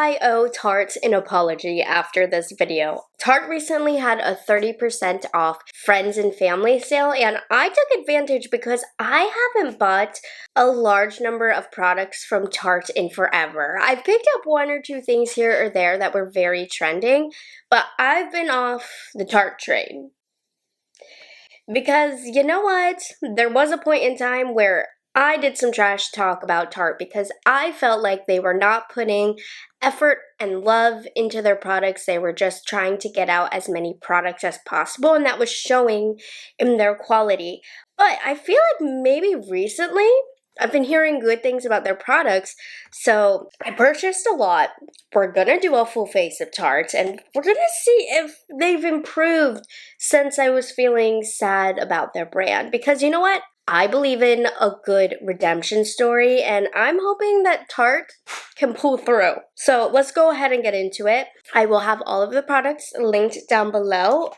I owe Tarte an apology after this video. Tarte recently had a 30% off friends and family sale, and I took advantage because I haven't bought a large number of products from Tarte in forever. I've picked up one or two things here or there that were very trending, but I've been off the Tarte train. Because you know what? There was a point in time where I did some trash talk about Tarte because I felt like they were not putting effort and love into their products. They were just trying to get out as many products as possible, and that was showing in their quality. But I feel like maybe recently I've been hearing good things about their products, so I purchased a lot. We're gonna do a full face of Tarte, and we're gonna see if they've improved since I was feeling sad about their brand. Because you know what? I believe in a good redemption story, and I'm hoping that Tarte can pull through. So let's go ahead and get into it. I will have all of the products linked down below.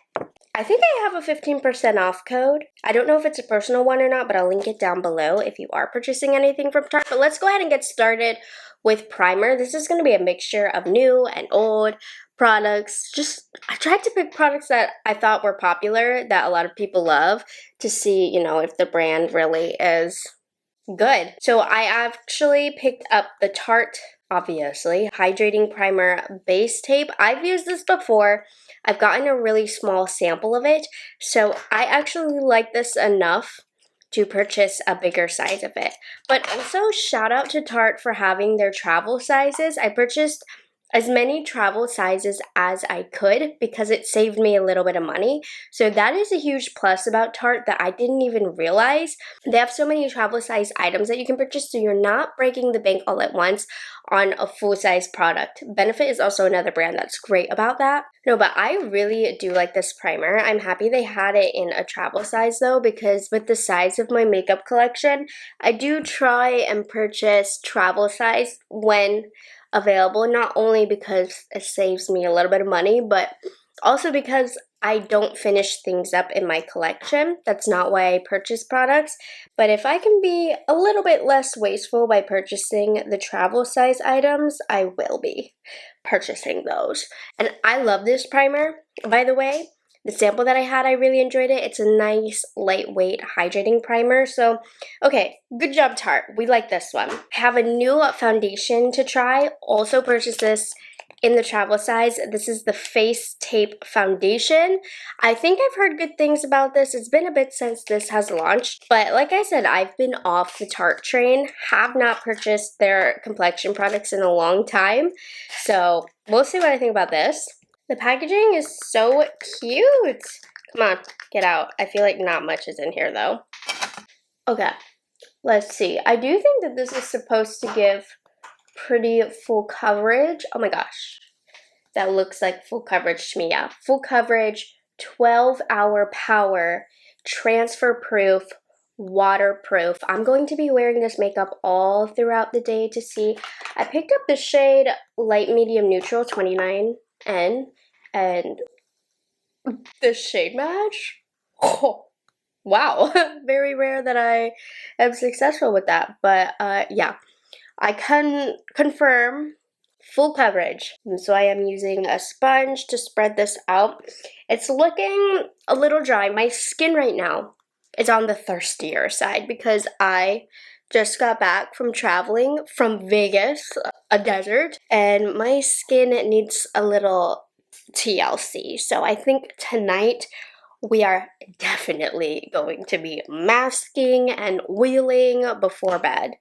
I think I have a 15% off code. I don't know if it's a personal one or not, but I'll link it down below if you are purchasing anything from Tarte. But let's go ahead and get started with primer. This is going to be a mixture of new and old products. I tried to pick products that I thought were popular, that a lot of people love, to see, you know, if the brand really is good. So I actually picked up the Tarte, obviously, Hydrating Primer Base Tape. I've used this before. I've gotten a really small sample of it, so I actually like this enough to purchase a bigger size of it. But also, shout out to Tarte for having their travel sizes. I purchased as many travel sizes as I could because it saved me a little bit of money. So that is a huge plus about Tarte that I didn't even realize. They have so many travel size items that you can purchase, so you're not breaking the bank all at once on a full size product. Benefit is also another brand that's great about that. No, but I really do like this primer. I'm happy they had it in a travel size though, because with the size of my makeup collection, I do try and purchase travel size when available, not only because it saves me a little bit of money, but also because I don't finish things up in my collection. That's not why I purchase products. But if I can be a little bit less wasteful by purchasing the travel size items, I will be purchasing those. And I love this primer, by the way. The sample that I had, I really enjoyed it. It's a nice, lightweight, hydrating primer. So, okay, good job, Tarte. We like this one. I have a new foundation to try. Also purchased this in the travel size. This is the Face Tape Foundation. I think I've heard good things about this. It's been a bit since this has launched. But like I said, I've been off the Tarte train. Have not purchased their complexion products in a long time. So, we'll see what I think about this. The packaging is so cute. Come on, get out. I feel like not much is in here though. Okay, let's see. I do think that this is supposed to give pretty full coverage. Oh my gosh, that looks like full coverage to me. Yeah, full coverage, 12-hour power, transfer proof, waterproof. I'm going to be wearing this makeup all throughout the day to see. I picked up the shade Light Medium Neutral 29N. And the shade match, oh, wow, very rare that I am successful with that. But yeah, I can confirm full coverage. So I am using a sponge to spread this out. It's looking a little dry. My skin right now is on the thirstier side because I just got back from traveling from Vegas, a desert, and my skin needs a little TLC. So I think tonight we are definitely going to be masking and oiling before bed.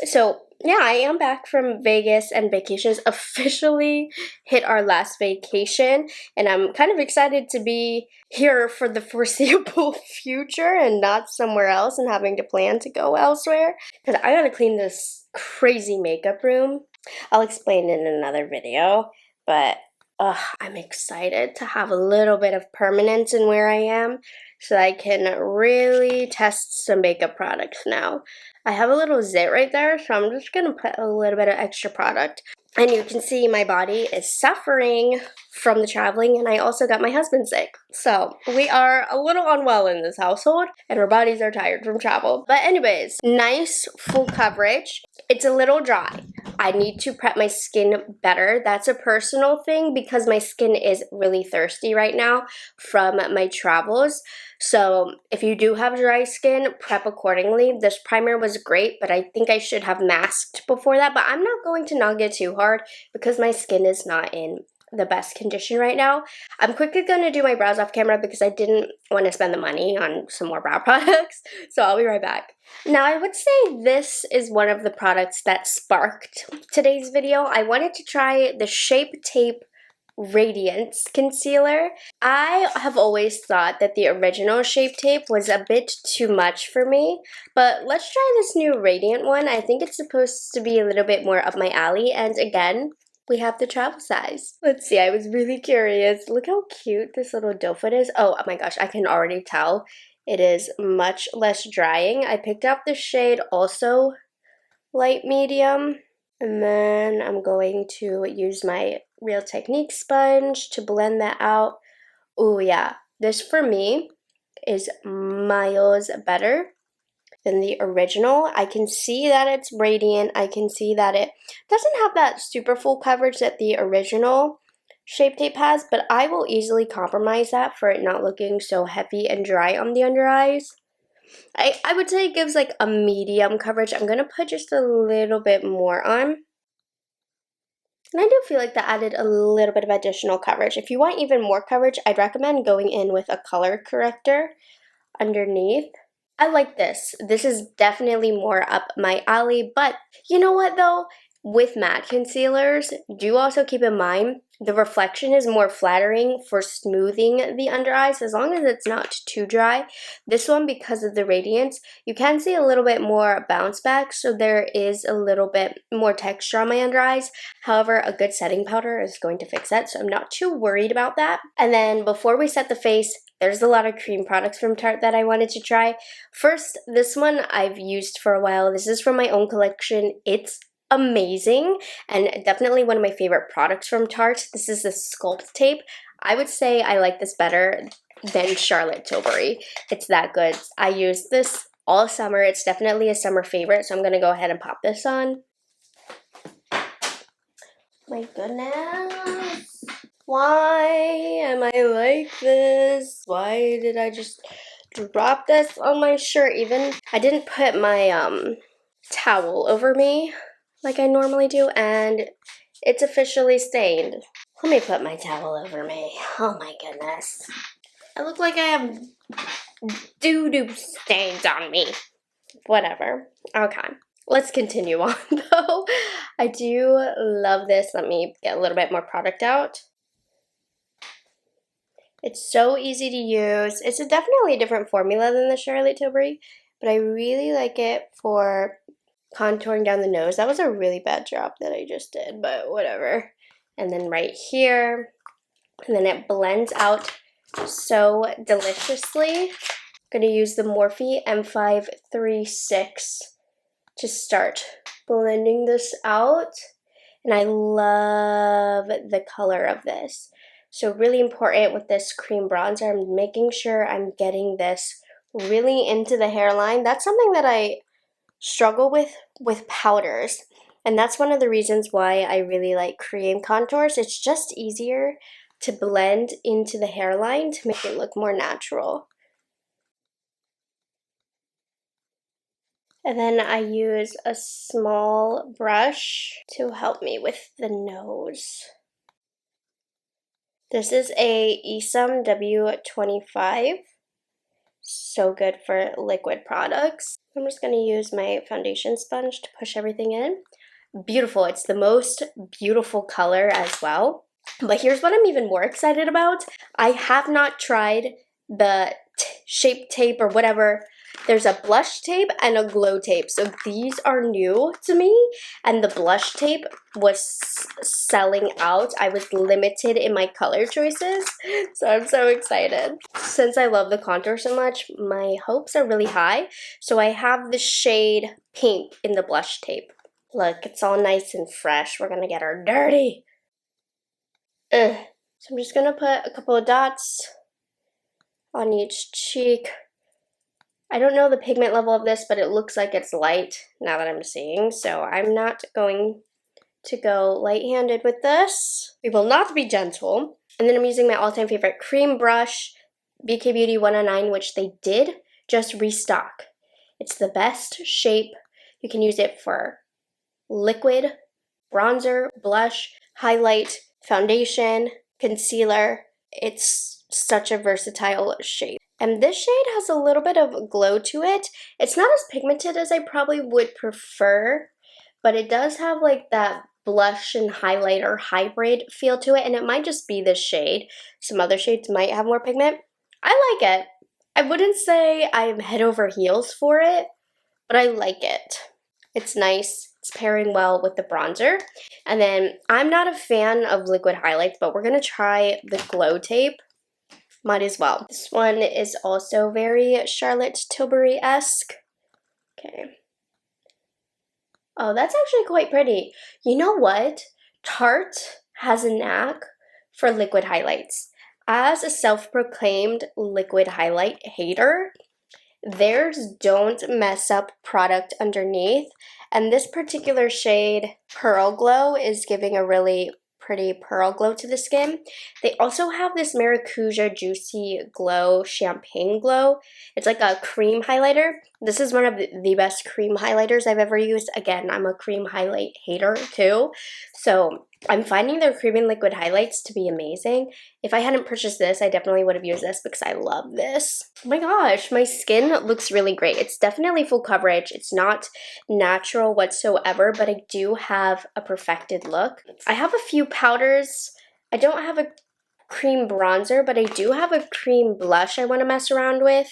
So yeah, I am back from Vegas, and vacations officially hit our last vacation, and I'm kind of excited to be here for the foreseeable future and not somewhere else and having to plan to go elsewhere, because I gotta clean this crazy makeup room. I'll explain in another video, but I'm excited to have a little bit of permanence in where I am so I can really test some makeup products now. I have a little zit right there, so I'm just going to put a little bit of extra product. And you can see my body is suffering from the traveling, and I also got my husband sick. So, we are a little unwell in this household, and our bodies are tired from travel. But anyways, nice full coverage. It's a little dry. I need to prep my skin better. That's a personal thing because my skin is really thirsty right now from my travels. So, if you do have dry skin, prep accordingly. This primer was great, but I think I should have masked before that. But I'm not going to knock it too hard because my skin is not in the best condition right now. I'm quickly going to do my brows off camera because I didn't want to spend the money on some more brow products. So I'll be right back. Now I would say this is one of the products that sparked today's video. I wanted to try the Shape Tape Radiance Concealer. I have always thought that the original Shape Tape was a bit too much for me, but let's try this new Radiant one. I think it's supposed to be a little bit more up my alley, and again, we have the travel size. Let's see, I was really curious. Look how cute this little doe foot is. Oh my gosh, I can already tell it is much less drying. I picked up the shade also light medium. And then I'm going to use my Real Technique sponge to blend that out. Oh yeah, this for me is miles better than the original. I can see that it's radiant. I can see that it doesn't have that super full coverage that the original Shape Tape has, but I will easily compromise that for it not looking so heavy and dry on the under eyes. I would say it gives like a medium coverage. I'm going to put just a little bit more on. And I do feel like that added a little bit of additional coverage. If you want even more coverage, I'd recommend going in with a color corrector underneath. I like this. This is definitely more up my alley, but you know what though? With matte concealers, do also keep in mind the reflection is more flattering for smoothing the under eyes as long as it's not too dry. This one, because of the radiance, you can see a little bit more bounce back, so there is a little bit more texture on my under eyes. However, a good setting powder is going to fix that, so I'm not too worried about that. And then before we set the face, there's a lot of cream products from Tarte that I wanted to try. First, this one I've used for a while. This is from my own collection. It's amazing and definitely one of my favorite products from Tarte. This is the Sculpt Tape. I would say I like this better than Charlotte Tilbury. It's that good. I use this all summer. It's definitely a summer favorite, so I'm going to go ahead and pop this on. My goodness. Why am I like this? Why did I just drop this on my shirt even? I didn't put my towel over me like I normally do, and it's officially stained. Let me put my towel over me. Oh my goodness. I look like I have doo-doo stains on me. Whatever. Okay. Let's continue on though. I do love this. Let me get a little bit more product out. It's so easy to use. It's definitely a different formula than the Charlotte Tilbury, but I really like it for contouring down the nose. That was a really bad drop that I just did, but whatever. And then right here, and then it blends out so deliciously. I'm going to use the Morphe M536 to start blending this out. And I love the color of this. So really important with this cream bronzer, I'm making sure I'm getting this really into the hairline. That's something that I struggle with powders, and that's one of the reasons why I really like cream contours. It's just easier to blend into the hairline to make it look more natural. And then I use a small brush to help me with the nose. This is a Esam W25. So good for liquid products. I'm just going to use my foundation sponge to push everything in. Beautiful. It's the most beautiful color as well. But here's what I'm even more excited about. I have not tried the Shape Tape or whatever. There's a blush tape and a glow tape. So these are new to me. And the blush tape was selling out. I was limited in my color choices. So I'm so excited. Since I love the contour so much, my hopes are really high. So I have the shade Pink in the blush tape. Look, it's all nice and fresh. We're going to get her dirty. So I'm just going to put a couple of dots on each cheek. I don't know the pigment level of this, but it looks like it's light now that I'm seeing, so I'm not going to go light-handed with this. We will not be gentle. And then I'm using my all-time favorite cream brush, BK Beauty 109, which they did just restock. It's the best shape. You can use it for liquid, bronzer, blush, highlight, foundation, concealer. It's such a versatile shape. And this shade has a little bit of glow to it. It's not as pigmented as I probably would prefer, but it does have like that blush and highlighter hybrid feel to it, and it might just be this shade. Some other shades might have more pigment. I like it. I wouldn't say I'm head over heels for it, but I like it. It's nice. It's pairing well with the bronzer. And then I'm not a fan of liquid highlights, but we're going to try the glow tape. Might as well. This one is also very Charlotte Tilbury-esque. Okay. Oh, that's actually quite pretty. You know what? Tarte has a knack for liquid highlights. As a self-proclaimed liquid highlight hater, theirs don't mess up product underneath. And this particular shade, Pearl Glow, is giving a really pretty pearl glow to the skin. They also have this Maracuja Juicy Glow Champagne Glow. It's like a cream highlighter. This is one of the best cream highlighters I've ever used. Again, I'm a cream highlight hater too. So I'm finding their cream and liquid highlights to be amazing. If I hadn't purchased this, I definitely would have used this because I love this. Oh my gosh, my skin looks really great. It's definitely full coverage. It's not natural whatsoever, but I do have a perfected look. I have a few powders. I don't have a cream bronzer, but I do have a cream blush I want to mess around with.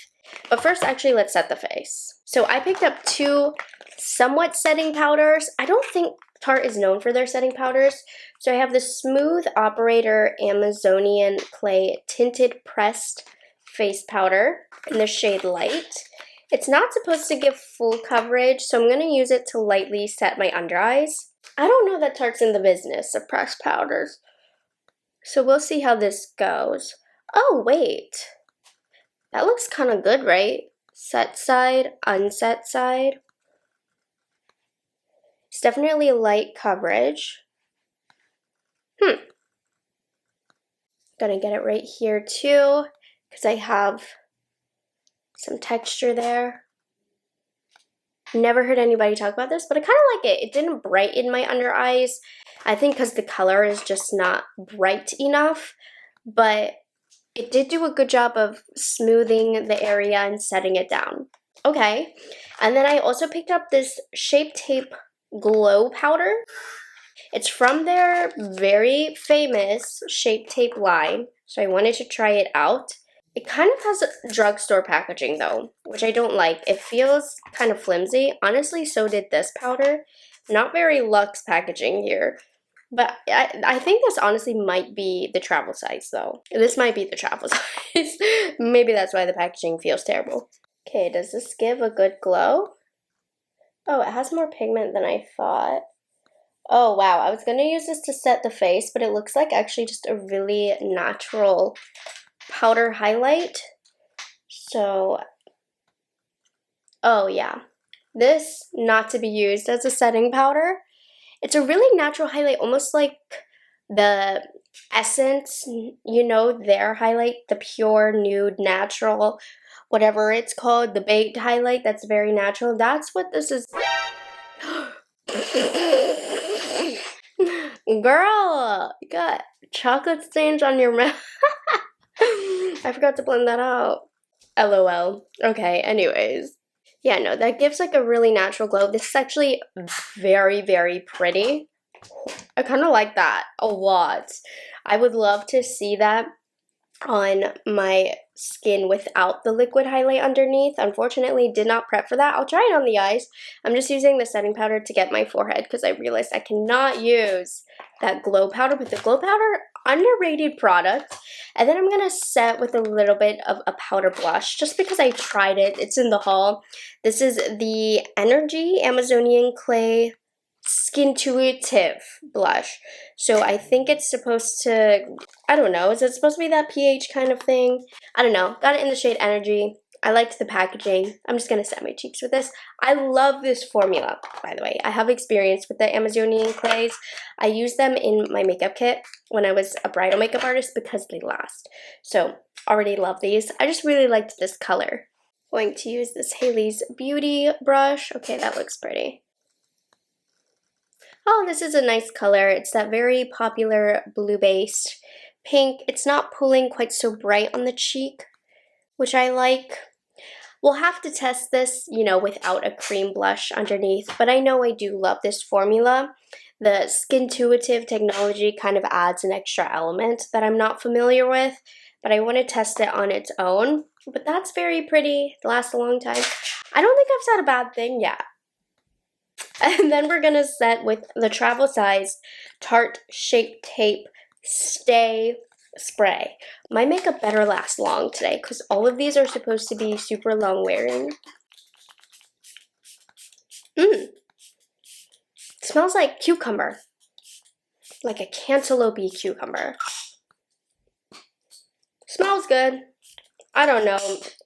But first, actually, let's set the face. So I picked up two somewhat setting powders. I don't think Tarte is known for their setting powders. So I have the Smooth Operator Amazonian Clay Tinted Pressed Face Powder in the shade Light. It's not supposed to give full coverage, so I'm going to use it to lightly set my under eyes. I don't know that Tarte's in the business of pressed powders, so we'll see how this goes. Oh, wait. That looks kind of good, right? Set side, unset side. It's definitely light coverage. Gonna get it right here too, because I have some texture there. Never heard anybody talk about this, but I kind of like it. It didn't brighten my under eyes. I think because the color is just not bright enough, but it did do a good job of smoothing the area and setting it down. Okay, and then I also picked up this Shape Tape Glow Powder. It's from their very famous Shape Tape line, so I wanted to try it out. It kind of has drugstore packaging though, which I don't like. It feels kind of flimsy. Honestly, so did this powder. Not very luxe packaging here. But I think this honestly might be the travel size though. This might be the travel size. Maybe that's why the packaging feels terrible. Okay, does this give a good glow? Oh, it has more pigment than I thought. Oh wow, I was going to use this to set the face, but it looks like actually just a really natural powder highlight. So, oh yeah. This, not to be used as a setting powder. It's a really natural highlight, almost like the Essence, you know, their highlight, the pure, nude, natural, whatever it's called, the baked highlight that's very natural. That's what this is. Girl, you got chocolate stains on your mouth. I forgot to blend that out. LOL. Okay, anyways. Yeah, no, that gives like a really natural glow. This is actually very, very pretty. I kind of like that a lot. I would love to see that on my skin without the liquid highlight underneath. Unfortunately, did not prep for that. I'll try it on the eyes. I'm just using the setting powder to get my forehead because I realized I cannot use that glow powder. But the glow powder, underrated product. And then I'm going to set with a little bit of a powder blush just because I tried it. It's in the haul. This is the Energy Amazonian Clay Skintuitive blush. So I think it's supposed to, I don't know, is it supposed to be that pH kind of thing? I don't know. Got it in the shade Energy. I liked the packaging. I'm just going to set my cheeks with this. I love this formula, by the way. I have experience with the Amazonian clays. I use them in my makeup kit when I was a bridal makeup artist because they last. So already love these. I just really liked this color. Going to use this Haley's Beauty brush. Okay, that looks pretty. Oh, this is a nice color. It's that very popular blue-based pink. It's not pulling quite so bright on the cheek, which I like. We'll have to test this, you know, without a cream blush underneath, but I know I do love this formula. The Skintuitive technology kind of adds an extra element that I'm not familiar with, but I want to test it on its own. But that's very pretty. It lasts a long time. I don't think I've said a bad thing yet. And then we're going to set with the travel size Tarte Shape Tape Stay Spray. My makeup better last long today because all of these are supposed to be super long wearing. Smells like cucumber. Like a cantaloupe cucumber. Smells good. I don't know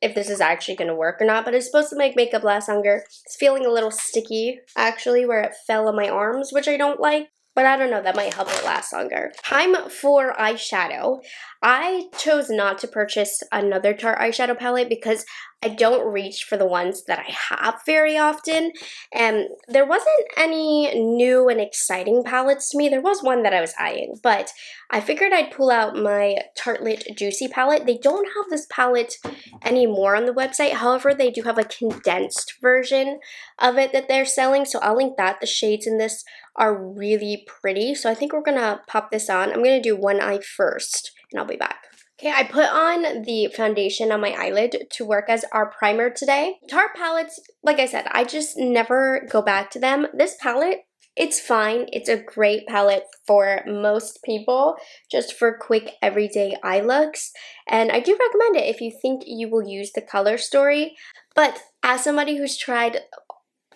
if this is actually going to work or not, but it's supposed to make makeup last longer. It's feeling a little sticky, actually, where it fell on my arms, which I don't like. But I don't know, that might help it last longer. Time for eyeshadow. I chose not to purchase another Tarte eyeshadow palette because I don't reach for the ones that I have very often. And there wasn't any new and exciting palettes to me. There was one that I was eyeing, but I figured I'd pull out my Tartelette Juicy palette. They don't have this palette anymore on the website. However, they do have a condensed version of it that they're selling, so I'll link that. The shades in this are really pretty, so I think we're gonna pop this on. I'm gonna do one eye first, and I'll be back. Okay, I put on the foundation on my eyelid to work as our primer today. Tarte palettes, like I said, I just never go back to them. This palette, it's fine. It's a great palette for most people, just for quick everyday eye looks. And I do recommend it if you think you will use the color story. But as somebody who's tried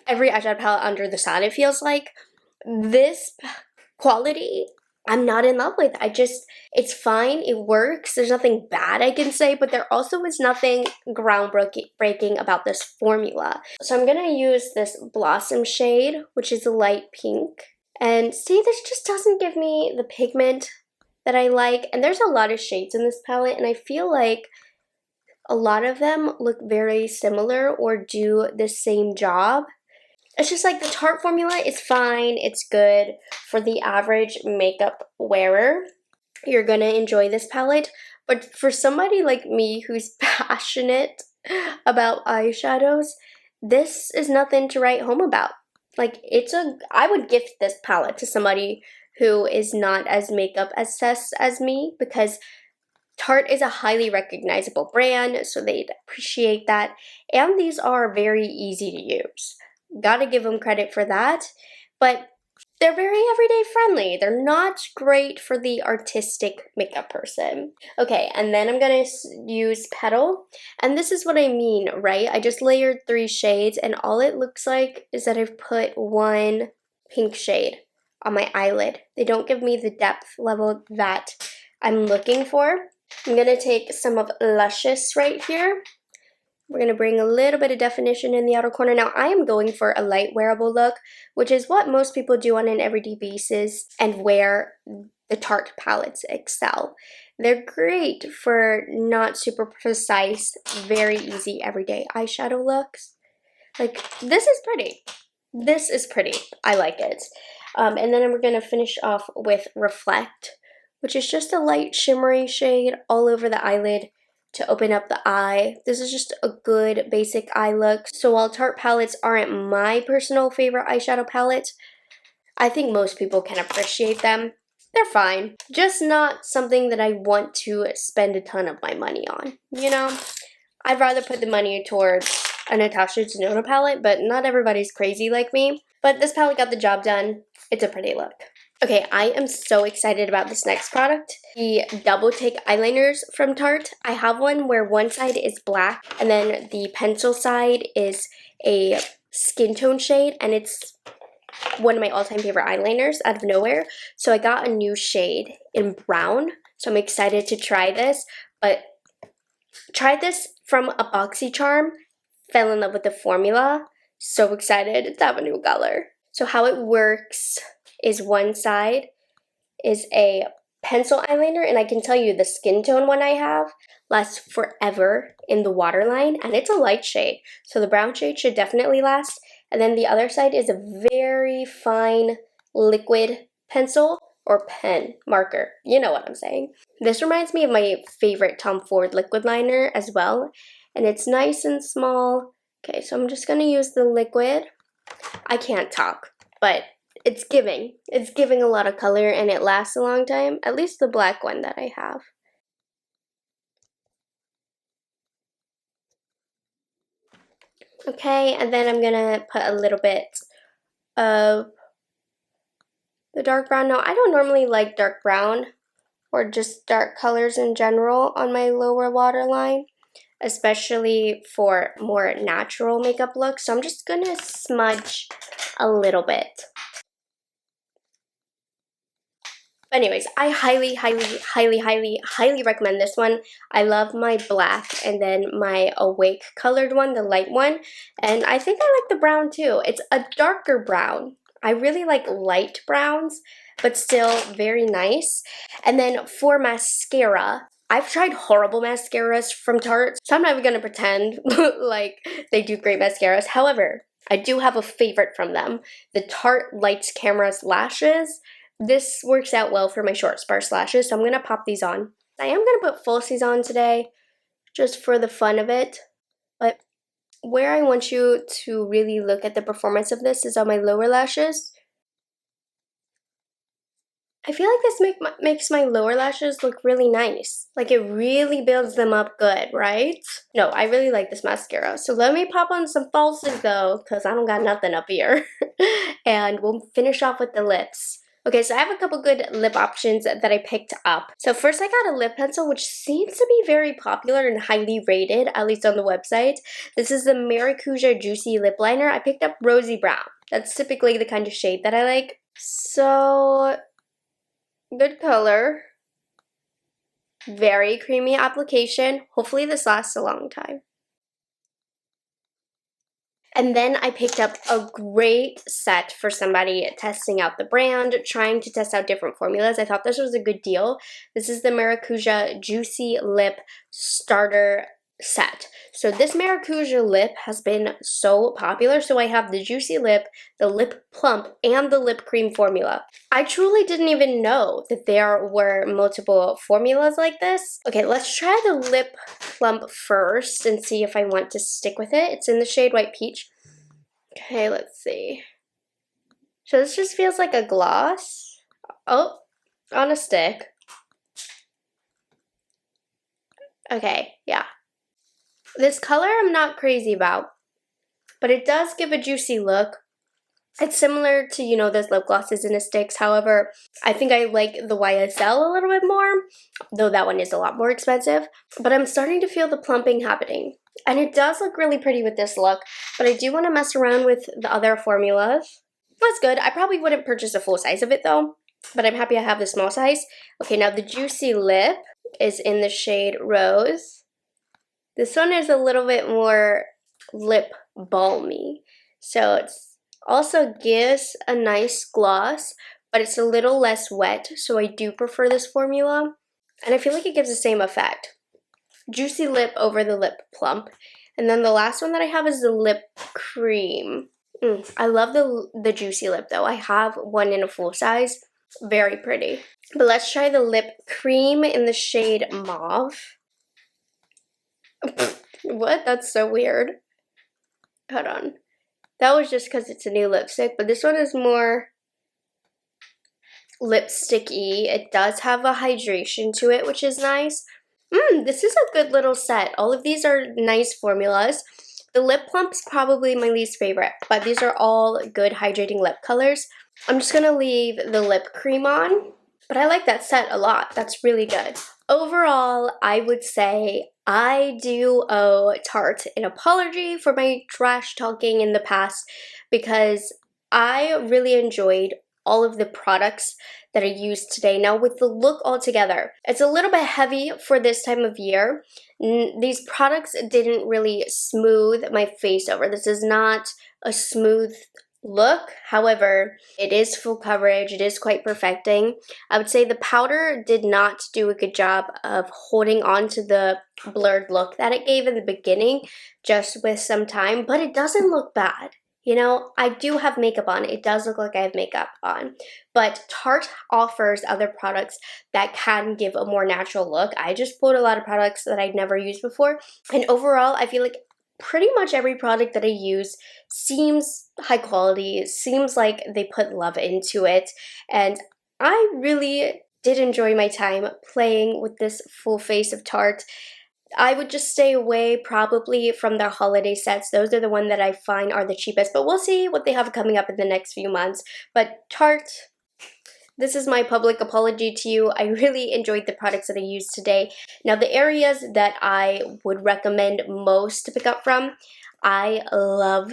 every eyeshadow palette under the sun, it feels like, this quality, I'm not in love with. It's fine, it works, there's nothing bad I can say, but there also is nothing groundbreaking about this formula. So I'm gonna use this Blossom shade, which is a light pink. And see, this just doesn't give me the pigment that I like. And there's a lot of shades in this palette, and I feel like a lot of them look very similar or do the same job. It's just like the Tarte formula is fine, it's good for the average makeup wearer. You're gonna enjoy this palette, but for somebody like me who's passionate about eyeshadows, this is nothing to write home about. Like, I would gift this palette to somebody who is not as makeup obsessed as me, because Tarte is a highly recognizable brand, so they'd appreciate that, and these are very easy to use. Gotta give them credit for that, but they're very everyday friendly. They're not great for the artistic makeup person. Okay, and then I'm gonna use Petal, and this is what I mean, right? I just layered 3 shades, and all it looks like is that I've put one pink shade on my eyelid. They don't give me the depth level that I'm looking for. I'm gonna take some of Luscious right here. We're going to bring a little bit of definition in the outer corner. Now, I am going for a light wearable look, which is what most people do on an everyday basis and where the Tarte palettes excel. They're great for not super precise, very easy everyday eyeshadow looks. Like, this is pretty. This is pretty. I like it. And then we're going to finish off with Reflect, which is just a light shimmery shade all over the eyelid to open up the eye. This is just a good basic eye look. So while Tarte palettes aren't my personal favorite eyeshadow palette, I think most people can appreciate them. They're fine. Just not something that I want to spend a ton of my money on, you know? I'd rather put the money towards a Natasha Denona palette, but not everybody's crazy like me. But this palette got the job done. It's a pretty look. Okay, I am so excited about this next product. The Double Take Eyeliners from Tarte. I have one where one side is black and then the pencil side is a skin tone shade, and it's one of my all-time favorite eyeliners out of nowhere. So I got a new shade in brown. So I'm excited to try this. But tried this from a BoxyCharm, fell in love with the formula. So excited to have a new color. So how it works is one side is a pencil eyeliner, and I can tell you the skin tone one I have lasts forever in the waterline, and it's a light shade, so the brown shade should definitely last. And then the other side is a very fine liquid pencil or pen marker. You know what I'm saying. This reminds me of my favorite Tom Ford liquid liner as well, and it's nice and small. Okay, so I'm just gonna use the liquid. I can't talk, but it's giving a lot of color, and it lasts a long time, at least the black one that I have. Okay, and then I'm gonna put a little bit of the dark brown. Now, I don't normally like dark brown or just dark colors in general on my lower waterline, especially for more natural makeup looks, so I'm just gonna smudge a little bit. Anyways, I highly recommend this one. I love my black and then my awake colored one, the light one. And I think I like the brown too. It's a darker brown. I really like light browns, but still very nice. And then for mascara, I've tried horrible mascaras from Tarte, so I'm not even gonna pretend like they do great mascaras. However, I do have a favorite from them, the Tarte Lights Cameras Lashes. This works out well for my short sparse lashes, so I'm going to pop these on. I am going to put falsies on today, just for the fun of it. But where I want you to really look at the performance of this is on my lower lashes. I feel like this makes my lower lashes look really nice. Like, it really builds them up good, right? No, I really like this mascara. So let me pop on some falsies though, because I don't got nothing up here. And we'll finish off with the lips. Okay, so I have a couple good lip options that I picked up. So first I got a lip pencil, which seems to be very popular and highly rated, at least on the website. This is the Maracuja Juicy Lip Liner. I picked up Rosy Brown. That's typically the kind of shade that I like. So, good color. Very creamy application. Hopefully this lasts a long time. And then I picked up a great set for somebody testing out the brand, trying to test out different formulas. I thought this was a good deal. This is the Maracuja Juicy Lip Starter Set. So this Maracuja lip has been so popular. So I have the Juicy Lip, the Lip Plump, and the Lip Cream formula. I truly didn't even know that there were multiple formulas like this. Okay, let's try the Lip Plump first and see if I want to stick with it. It's in the shade White Peach. Okay, let's see. So this just feels like a gloss. Oh, on a stick. Okay, yeah. This color I'm not crazy about, but it does give a juicy look. It's similar to, you know, those lip glosses in a sticks. However, I think I like the YSL a little bit more, though that one is a lot more expensive. But I'm starting to feel the plumping happening. And it does look really pretty with this look, but I do want to mess around with the other formulas. That's good. I probably wouldn't purchase a full size of it though, but I'm happy I have the small size. Okay, now the Juicy Lip is in the shade Rose. This one is a little bit more lip balmy, so it's also gives a nice gloss, but it's a little less wet, so I do prefer this formula. And I feel like it gives the same effect. Juicy Lip over the Lip Plump. And then the last one that I have is the Lip Cream. I love the Juicy Lip though. I have one in a full size. Very pretty. But let's try the Lip Cream in the shade Mauve. What? That's so weird. Hold on. That was just because it's a new lipstick, but this one is more lipsticky. It does have a hydration to it, which is nice. This is a good little set. All of these are nice formulas. The Lip Plump's probably my least favorite, but these are all good hydrating lip colors. I'm just gonna leave the Lip Cream on, but I like that set a lot. That's really good. Overall, I would say I do owe Tarte an apology for my trash talking in the past, because I really enjoyed all of the products that I used today. Now with the look altogether, it's a little bit heavy for this time of year. These products didn't really smooth my face over. This is not a smooth look. However, it is full coverage. It is quite perfecting. I would say the powder did not do a good job of holding on to the blurred look that it gave in the beginning, just with some time, but it doesn't look bad. You know, I do have makeup on. It does look like I have makeup on. But Tarte offers other products that can give a more natural look. I just pulled a lot of products that I'd never used before. And overall, I feel like pretty much every product that I use seems high quality. It seems like they put love into it. And I really did enjoy my time playing with this full face of Tarte. I would just stay away probably from their holiday sets. Those are the ones that I find are the cheapest, but we'll see what they have coming up in the next few months. But Tarte, this is my public apology to you. I really enjoyed the products that I used today. Now, the areas that I would recommend most to pick up from, I love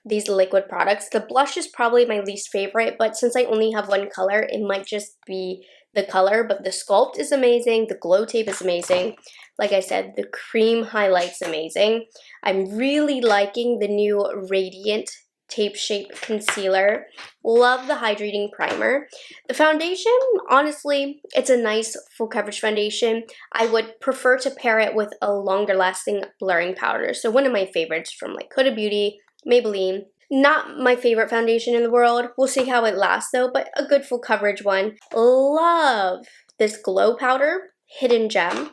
these liquid products. The blush is probably my least favorite, but since I only have one color, it might just be the color, but the sculpt is amazing. The glow tape is amazing. Like I said, the cream highlight's amazing. I'm really liking the new Radiant Tape Shape Concealer. Love the hydrating primer. The foundation, honestly, it's a nice full coverage foundation. I would prefer to pair it with a longer lasting blurring powder. So one of my favorites from like Huda Beauty, Maybelline. Not my favorite foundation in the world. We'll see how it lasts though, but a good full coverage one. Love this glow powder, Hidden Gem.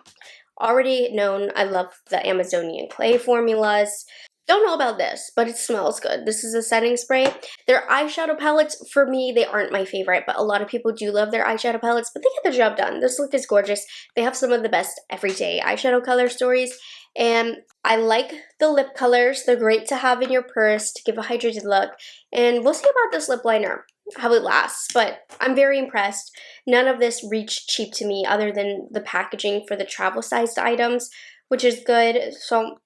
Already known, I love the Amazonian clay formulas. Don't know about this, but it smells good. This is a setting spray. Their eyeshadow palettes, for me, they aren't my favorite, but a lot of people do love their eyeshadow palettes, but they get the job done. This look is gorgeous. They have some of the best everyday eyeshadow color stories, and I like the lip colors. They're great to have in your purse to give a hydrated look, and we'll see about this lip liner, how it lasts, but I'm very impressed. None of this reached cheap to me other than the packaging for the travel-sized items, which is good. So,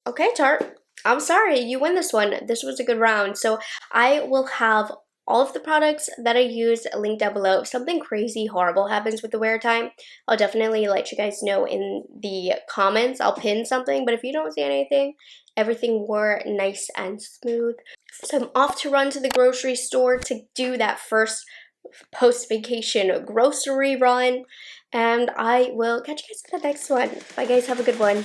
okay, Tarte. I'm sorry, you win this one. This was a good round. So I will have all of the products that I used linked down below. If something crazy horrible happens with the wear time, I'll definitely let you guys know in the comments. I'll pin something, but if you don't see anything, everything wore nice and smooth. So I'm off to run to the grocery store to do that first post-vacation grocery run, and I will catch you guys in the next one. Bye guys, have a good one.